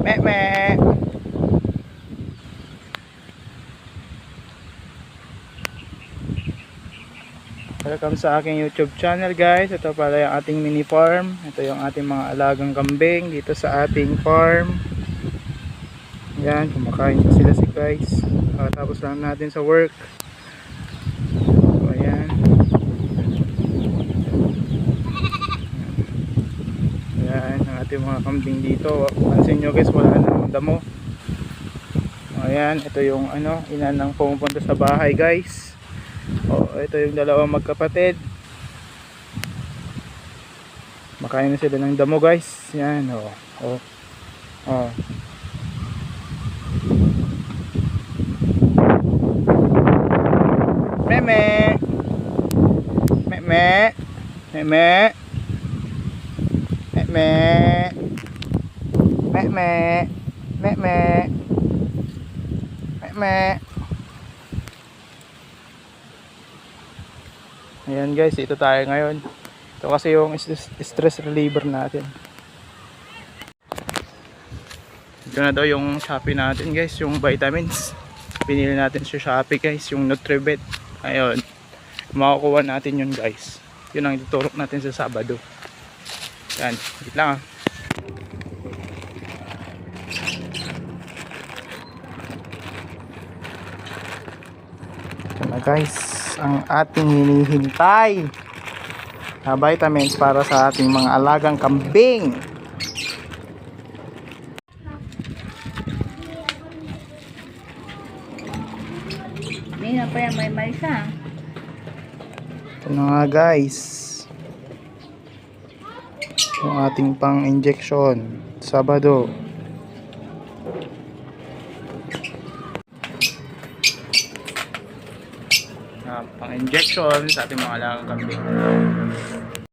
Me. Welcome sa aking YouTube channel guys. Ito pala yung ating mini farm. Ito yung ating mga alagang kambing dito sa ating farm. Yan, kumakain pa sila guys. Tapos lang natin sa work. So, ayan. Ayan, ang ating mga kambing dito. Pansin nyo guys, wala nang damo. Ayan, ito yung ina nang pumupunta sa bahay guys. Ito yung dalawang magkapatid. Makain na sila ng damo guys. Yan, Meme. Meme. Meme. Meme. Meme. Meme. Meme. Ayan guys, ito tayo ngayon. Ito kasi yung stress reliever natin. Ito na daw yung Shopee natin guys, yung vitamins. Pinili natin sa Shopee guys, yung Nutribet. Ayun, makukuha natin yun guys. Yun ang ituturok natin sa Sabado. Yan, wait lang Ito na guys, ang ating hinihintay na vitamins para sa ating mga alagang kambing. May pa yan, may malisa. Ito na nga guys, yung ating pang injection Sabado. Pang injection sa ating mga alagang kambing.